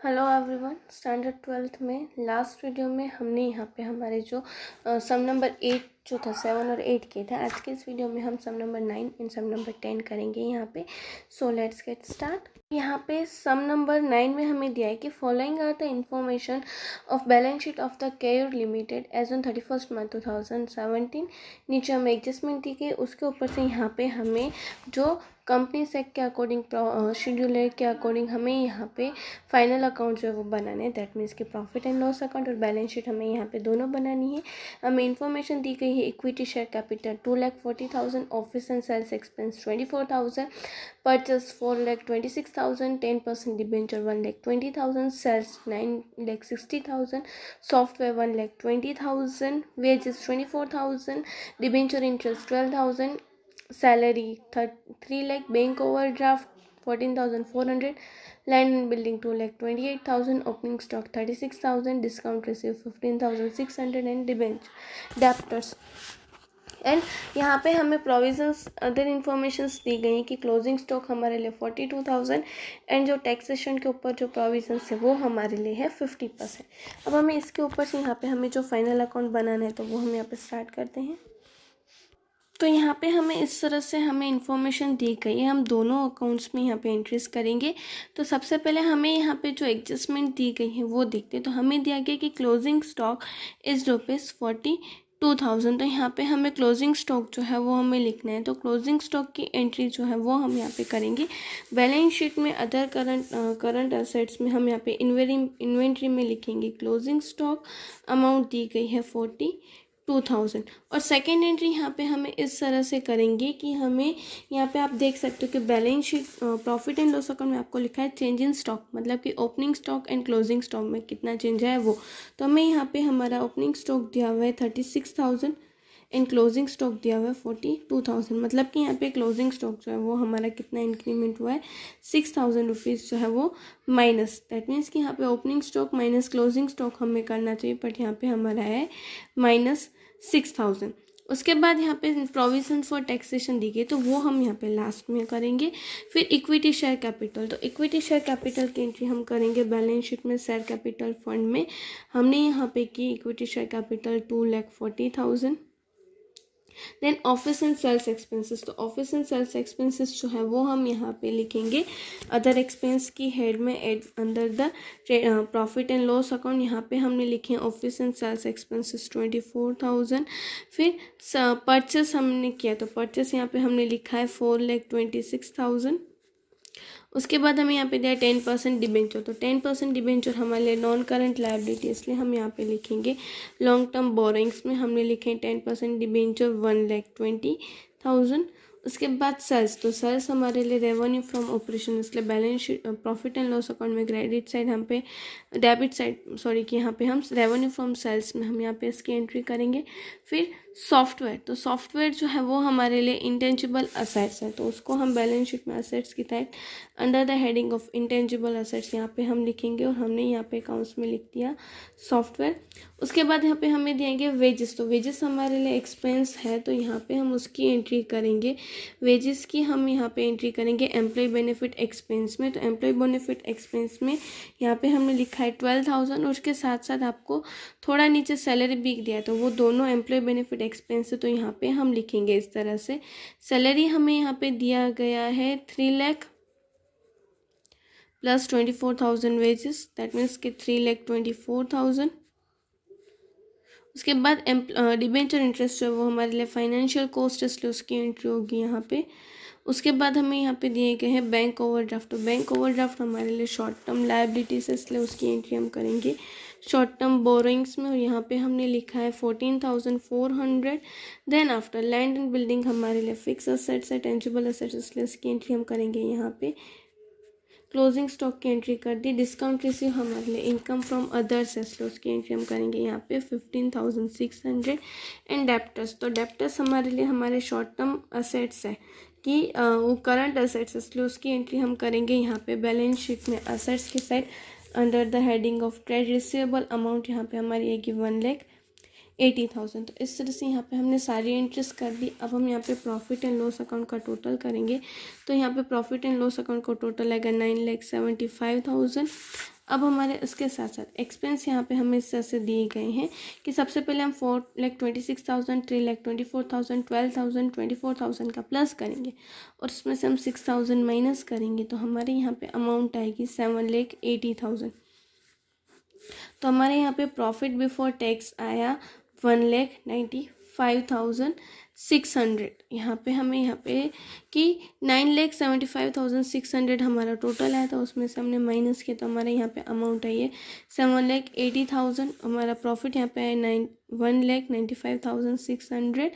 Hello everyone. Standard 12th में last video में हमने यहाँ पे हमारे जो सम नंबर 8 जो था 7 और 8 के था। आज के इस वीडियो में हम सम नंबर 9 एंड सम नंबर 10 करेंगे यहाँ पे। So let's get start. यहाँ पे सम नंबर 9 में हमें दिया है कि following are the information of balance sheet of the care limited as on 31 March 2017। नीचे हमें एडजस्टमेंट दी गई, उसके ऊपर से यहाँ पे हमें जो कंपनी सेक्ट के अकॉर्डिंग शेड्यूल के अकॉर्डिंग हमें यहाँ पे फाइनल अकाउंट जो है वो बनाने हैं। दैट मीन्स कि प्रॉफिट एंड लॉस अकाउंट और बैलेंस शीट हमें यहाँ पे दोनों बनानी है। हमें इन्फॉर्मेशन दी गई है equity share capital 2,40,000, office and sales expense 24,000, purchase 4,26,000, 10% debenture 1,20,000, sales 9,60,000, software 1,20,000, wages 24,000, debenture interest 12,000, salary 3 lakh, bank overdraft 14,400, land and building 2,28,000, opening stock 36,000, discount receive 15,600 and debenture debtors. And यहाँ पे हमें प्रोविजंस अदर इन्फॉर्मेशंस दी गई हैं कि closing stock हमारे लिए 42,000 and जो टैक्सेशन के ऊपर जो प्रोविजंस है वो हमारे लिए है 50%। अब हमें इसके ऊपर से यहाँ पे हमें जो फाइनल अकाउंट बनाना है तो वो हम यहाँ पे स्टार्ट करते हैं। तो यहाँ पे हमें इस तरह से हमें इन्फॉर्मेशन दी गई है, हम दोनों अकाउंट्स में यहाँ पे एंट्रीज करेंगे। तो सबसे पहले हमें यहाँ पे जो एडजस्टमेंट दी गई है वो देखते हैं। तो हमें दिया गया कि क्लोजिंग स्टॉक इज़ ₹42,000। तो यहाँ पे हमें क्लोजिंग स्टॉक जो है वो हमें लिखना है। तो क्लोजिंग स्टॉक की एंट्री जो है वो हम यहाँ पे करेंगे। बैलेंस शीट में अदर करंट असेट्स में हम यहाँ पे इन्वेंट्री में लिखेंगे क्लोजिंग स्टॉक, अमाउंट दी गई है 42,000। और सेकेंड एंट्री यहाँ पे हमें इस तरह से करेंगे कि हमें यहाँ पे आप देख सकते हो कि balance sheet profit and loss account में आपको लिखा है चेंज इन स्टॉक, मतलब कि opening stock and closing stock में कितना चेंज है वो। तो हमें यहाँ पे हमारा ओपनिंग स्टॉक दिया हुआ है 36,000 एंड क्लोजिंग स्टॉक दिया हुआ है 42,000। मतलब कि यहाँ पे क्लोजिंग स्टॉक जो है वो हमारा कितना इंक्रीमेंट हुआ है 6,000 रुपीज़ जो है वो माइनस। दैट मीन्स कि यहाँ पे opening stock minus closing stock हमें करना चाहिए, बट यहाँ पे हमारा है -6,000। उसके बाद यहाँ पे प्रोविजन फॉर टैक्सेशन दी गई तो वो हम यहाँ पे लास्ट में करेंगे। फिर इक्विटी शेयर कैपिटल, तो इक्विटी शेयर कैपिटल की एंट्री हम करेंगे बैलेंस शीट में शेयर कैपिटल फंड में। हमने यहाँ पे की equity share capital 2,40,000। Then office and sales expenses, तो ऑफिस एंड सेल्स एक्सपेंसेस जो है वो हम यहाँ पे लिखेंगे अदर एक्सपेंस की हेड में under the profit and loss account. यहाँ पे हमने लिखे ऑफिस एंड सेल्स एक्सपेंसेस 24,000। फिर परचेस हमने किया तो परचेस यहाँ पे हमने लिखा है 4,26,000। उसके बाद हमें यहाँ पे दिया 10% डिबेंचर, तो 10% डिबेंचर हमारे लिए नॉन करंट लायबिलिटी, इसलिए हम यहाँ पे लिखेंगे लॉन्ग टर्म बोरोइंग्स में हमने लिखे 10% डिबेंचर 1,20,000। उसके बाद सेल्स, तो सेल्स हमारे लिए रेवेन्यू फ्रॉम ऑपरेशन, इसलिए balance sheet profit and loss account में क्रेडिट साइड हम पे डेबिट साइड सॉरी कि यहाँ पे हम रेवेन्यू फ्रॉम सेल्स में हम यहाँ पे इसकी एंट्री करेंगे। फिर सॉफ्टवेयर, तो सॉफ्टवेयर जो है वो हमारे लिए इंटेंजिबल असेट्स है, तो उसको हम बैलेंस शीट में असेट्स की तहत under the heading of intangible assets यहाँ पे हम लिखेंगे और हमने यहाँ पे अकाउंट्स में लिख दिया सॉफ्टवेयर। उसके बाद यहाँ पे हमें दिएंगे वेजेस, तो वेजेस हमारे लिए एक्सपेंस है तो यहाँ पे हम उसकी एंट्री करेंगे। वेजेस की हम यहाँ पे एंट्री करेंगे एम्प्लॉय बेनिफिट एक्सपेंस में, तो एम्प्लॉय बेनिफिट एक्सपेंस में यहाँ पे हमने लिखा है 12,000 और उसके साथ साथ आपको थोड़ा नीचे सैलरी भी दिया है तो वो दोनों एम्प्लॉय बेनिफिट एक्सपेंस है, तो यहाँ पे हम लिखेंगे इस तरह से। सैलरी हमें यहाँ पे दिया गया है 3 lakh plus 24,000 wages, that means कि 3,24,000। उसके बाद डिबेंचर इंटरेस्ट जो है वो हमारे लिए फाइनेंशियल कॉस्ट, इसलिए उसकी एंट्री होगी यहाँ पे। उसके बाद हमें यहाँ पे दिए गए हैं बैंक ओवरड्राफ्ट, तो बैंक ओवरड्राफ्ट हमारे लिए शॉर्ट टर्म लायबिलिटीज है, इसलिए उसकी एंट्री हम करेंगे शॉर्ट टर्म बोरोइंग्स में और यहाँ पे हमने लिखा है 14,400। Then after land and building हमारे लिए फिक्स असेट्स है, टेंजिबल असेट्स, इसलिए इसकी एंट्री हम करेंगे यहाँ पे। क्लोजिंग स्टॉक की एंट्री कर दी। डिस्काउंट रिसीव हमारे लिए इनकम फ्रॉम अदर्स है, इसलिए उसकी एंट्री हम करेंगे यहाँ पे 15,600। एंड डेप्टर्स, तो डेप्टर्स हमारे लिए हमारे शॉर्ट टर्म असेट्स है कि वो करंट असेट्स, इसलिए उसकी एंट्री हम करेंगे यहाँ पे बैलेंस शीट में असेट्स के side under the heading of trade receivable. Amount यहाँ पे हमारी आएगी 1,80,000। तो इस तरह से यहाँ पे हमने सारी एंट्रीज कर दी। अब हम यहाँ पे प्रॉफिट एंड लॉस अकाउंट का टोटल करेंगे, तो यहाँ पे प्रॉफिट एंड लॉस अकाउंट का टोटल आएगा 9,75,000। अब हमारे उसके साथ साथ एक्सपेंस यहाँ पे हमें इस तरह से दिए गए हैं कि सबसे पहले हम 4,26,000, 3,24,000, 12,000, 24,000 का प्लस करेंगे और उसमें से हम 6,000 माइनस करेंगे तो हमारे यहाँ पे अमाउंट आएगी 7,80,000। तो हमारे यहाँ पे प्रॉफिट बिफोर टैक्स आया 1,95,600। यहाँ पे हमें यहाँ पे कि 9,75,600 हमारा टोटल आया था, उसमें से हमने माइनस किया तो हमारे यहाँ पे अमाउंट आई है 7,80,000। हमारा प्रॉफिट यहाँ पे आया 1,95,600।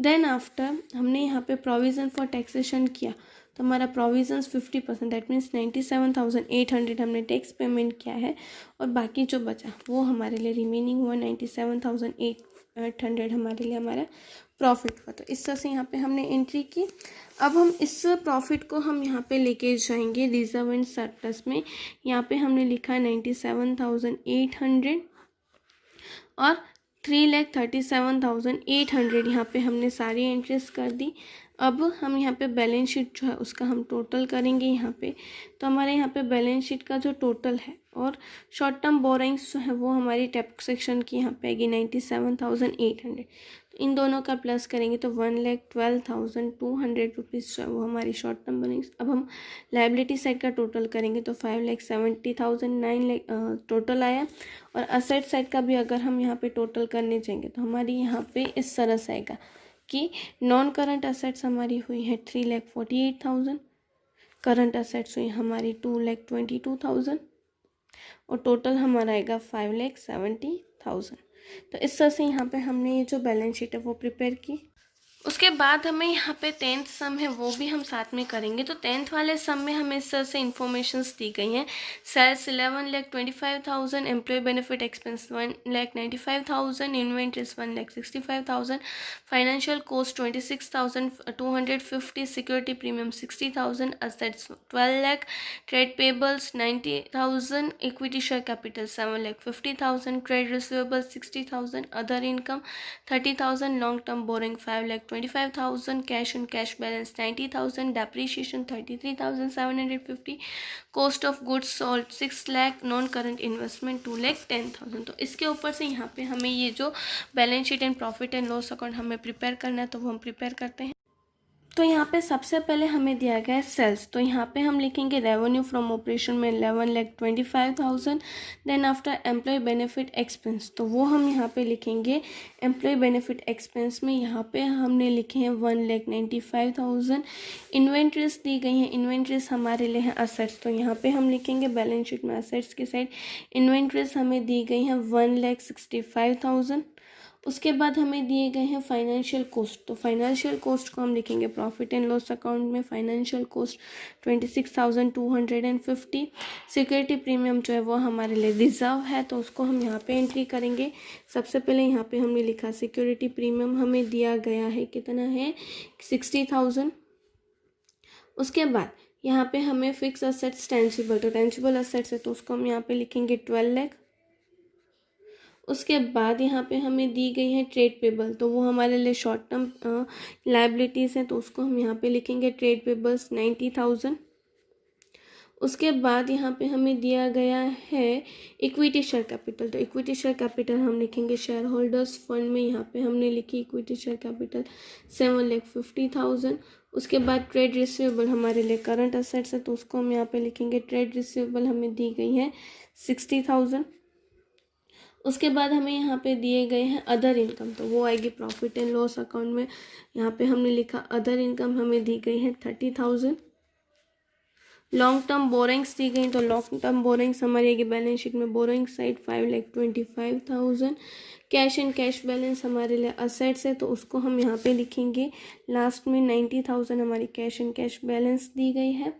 देन आफ्टर हमने यहाँ पे प्रोविज़न फॉर टैक्सेशन किया तो हमारा प्रोविजंस 50%, दैट मीन्स 97,800 हमने टैक्स पेमेंट किया है और बाकी जो बचा वो हमारे लिए रिमेनिंग हुआ 97,800 हमारे लिए हमारा प्रॉफिट हुआ। तो इस तरह से यहाँ पे हमने एंट्री की। अब हम इस प्रॉफिट को हम यहाँ पे लेके जाएंगे रिजर्व एंड सरप्लस में। यहाँ पे हमने लिखा 97,800 और 3,37,800 यहाँ पे हमने सारी एंट्रीज कर दी। अब हम यहाँ पे बैलेंस शीट जो है उसका हम टोटल करेंगे यहाँ पे। तो हमारे यहाँ पे बैलेंस शीट का जो टोटल है और शॉर्ट टर्म बोरोइंग्स जो है वो हमारी टैक्सेशन की यहाँ पे आएगी 97,800। तो इन दोनों का प्लस करेंगे तो 1,12,200 रुपीज़ जो है वो हमारी शॉर्ट टर्म बोरोइंग्स। अब हम लाइबिलिटी साइड का टोटल करेंगे तो 5,70,009 टोटल आया। और असेट साइड का भी अगर हम यहाँ पे टोटल करने जाएंगे तो हमारी यहाँ पे इस तरह से आएगा कि नॉन करंट असेट्स हमारी हुई है 3,48,000, करंट असेट्स हुई हमारी 2,22,000 और टोटल हमारा आएगा 5,70,000। तो इस तरह से यहाँ पे हमने ये जो बैलेंस शीट है वो प्रिपेयर की। उसके बाद हमें यहाँ पे 10th सम है वो भी हम साथ में करेंगे। तो 10th वाले सम में हमें इस तरह से इन्फॉर्मेशंस दी गई हैं। Sales 11,25,000, employ benefit expense 1,95,000, inventories 1,65,000, financial cost 26,250, security premium 60,000, assets 12 lakh, trade payables 90,000, equity share capital 7,50,000, trade receivable 60,000, other income 30,000, long term borrowing 5,25,000, cash and cash balance 90,000, depreciation 33,750, cost of goods sold 6 lakh, non current investment 2,10,000। तो इसके ऊपर से यहाँ पे हमें ये जो balance sheet and profit and loss account हमें प्रिपेयर करना है तो वो हम प्रिपेयर करते हैं। तो यहाँ पे सबसे पहले हमें दिया गया है सेल्स। तो यहाँ पे हम लिखेंगे रेवेन्यू फ्रॉम ऑपरेशन में 11,25,000। Then after employ benefit expense तो वो हम यहाँ पे लिखेंगे एम्प्लॉय बेनिफिट एक्सपेंस में यहाँ पे हमने लिखे हैं 1,95,000। इन्वेंट्रीज दी गई हैं, इन्वेंट्रीज हमारे लिए हैं असेट्स। तो यहाँ पे हम लिखेंगे बैलेंस शीट में असेट्स की साइड इन्वेंट्रीज हमें दी गई हैं 1,65,000। उसके बाद हमें दिए गए हैं फाइनेंशियल कॉस्ट। तो फाइनेंशियल कॉस्ट को हम लिखेंगे प्रॉफिट एंड लॉस अकाउंट में फाइनेंशियल कॉस्ट 26,250। सिक्योरिटी प्रीमियम जो है वो हमारे लिए रिजर्व है तो उसको हम यहाँ पे एंट्री करेंगे। सबसे पहले यहाँ पे हमने लिखा सिक्योरिटी प्रीमियम हमें दिया गया है, कितना है 60,000। उसके बाद यहाँ पे हमें फिक्स असेट्स टेंजिबल, तो टेंजिबल असेट्स है तो उसको हम यहाँ पे लिखेंगे 12 लाख। उसके बाद यहाँ पे हमें दी गई है ट्रेड पेबल, तो वो हमारे लिए शॉर्ट टर्म लाइबिलिटीज़ हैं तो उसको हम यहाँ पे लिखेंगे ट्रेड पेबल्स 90,000। उसके बाद यहाँ पे हमें दिया गया है इक्विटी शेयर कैपिटल। तो इक्विटी शेयर कैपिटल हम लिखेंगे शेयर होल्डर्स फंड में, यहाँ पे हमने लिखी इक्विटी शेयर कैपिटल 7,50,000। उसके बाद ट्रेड रिसीवेबल हमारे लिए करंट असेट्स है तो उसको हम यहाँ पे लिखेंगे ट्रेड रिसीवेबल हमें दी गई है 60,000। उसके बाद हमें यहाँ पे दिए गए हैं अदर इनकम, तो वो आएगी प्रॉफिट एंड लॉस अकाउंट में। यहाँ पे हमने लिखा अदर इनकम हमें दी गई है 30,000। लॉन्ग टर्म बोरिंग्स दी गई तो लॉन्ग टर्म बोरिंग्स हमारी आएगी बैलेंस शीट में boring side 5,25,000। Cash and cash balance हमारे लिए असेट्स है तो उसको हम यहाँ पे लिखेंगे लास्ट में 90,000 हमारी cash and cash balance the गई है।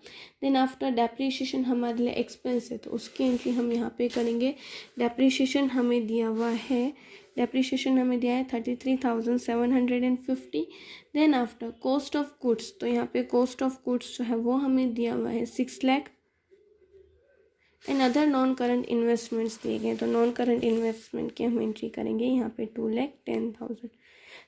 देन आफ्टर डेप्रीशिएशन हमारे लिए एक्सपेंस है तो उसकी एंट्री हम यहाँ पे करेंगे। डेप्रीशिएशन हमें दिया हुआ है 33,750। Then after cost of goods, तो यहाँ पे कॉस्ट ऑफ गुड्स जो है वो हमें दिया हुआ है 6 lakh. And other non current investments दिए गए, तो नॉन करंट इन्वेस्टमेंट की हम एंट्री करेंगे यहाँ पे 2,10,000।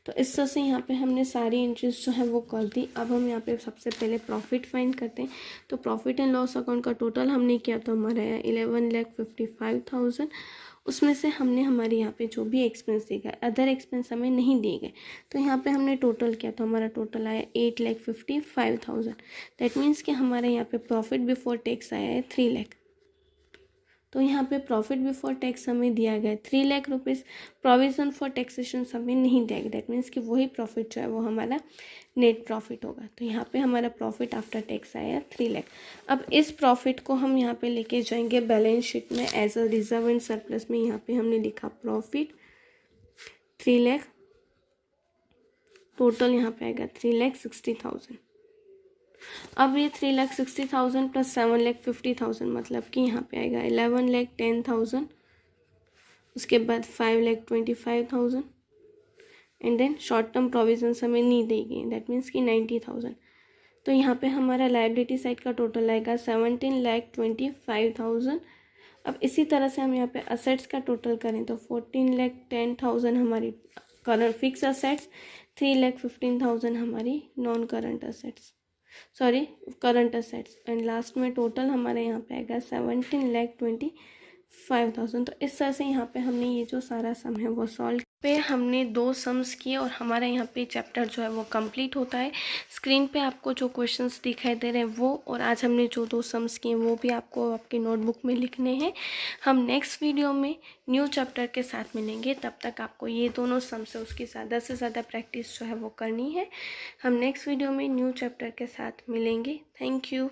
तो इस तरह से यहाँ पे हमने सारी एंट्रीज जो है वो कर दी। अब हम यहाँ पे सबसे पहले प्रॉफिट फाइंड करते हैं। तो प्रॉफिट एंड लॉस अकाउंट का टोटल हमने किया तो हमारा आया 11,55,000। उसमें से हमने हमारे यहाँ पे जो भी एक्सपेंस दिए गए, अदर एक्सपेंस हमें नहीं दिए गए, तो यहाँ पे हमने टोटल किया तो हमारा टोटल आया 8,55,000। दैट मीन्स कि हमारे यहाँ पे प्रॉफिट बिफोर टैक्स आया है 3 लाख। तो यहाँ पे प्रॉफिट बिफोर टैक्स हमें दिया गया 3 lakh rupees, provision for taxation हमें नहीं दिया गया। दैट मीन्स कि वही प्रॉफिट जो है वो हमारा नेट प्रॉफिट होगा। तो यहाँ पे हमारा प्रॉफिट आफ्टर टैक्स आया 3 लाख। अब इस प्रॉफिट को हम यहाँ पे लेके जाएंगे बैलेंस शीट में as a reserve and surplus में। यहाँ पे हमने लिखा प्रॉफिट 3 लाख, टोटल यहाँ पे आएगा 3,60,000। अब ये 3,60,000 प्लस 7,50,000 मतलब कि यहाँ पे आएगा 11,10,000। उसके बाद 5,25,000 and then short term provisions हमें नहीं दी गई, दैट मीन्स कि 90,000। तो यहाँ पे हमारा लायबिलिटी साइड का टोटल आएगा 17,25,000। अब इसी तरह से हम यहाँ पे असेट्स का टोटल करें तो 14,10,000 हमारी करंट फिक्स असेट्स, 3,15,000 हमारी non current assets, sorry current assets, and last में टोटल हमारे यहाँ पे आएगा 17,25,000। तो इस तरह से यहाँ पे हमने ये जो सारा सम है वो सॉल्व पे हमने 2 सम्स किए और हमारा यहाँ पे चैप्टर जो है वो कंप्लीट होता है। स्क्रीन पे आपको जो क्वेश्चंस दिखाई दे रहे हैं वो, और आज हमने जो 2 सम्स किए वो भी आपको आपकी नोटबुक में लिखने हैं। हम नेक्स्ट वीडियो में न्यू चैप्टर के साथ मिलेंगे, तब तक आपको ये दोनों सम्स है उसकी ज़्यादा से ज़्यादा प्रैक्टिस जो है वो करनी है। हम नेक्स्ट वीडियो में न्यू चैप्टर के साथ मिलेंगे। Thank you.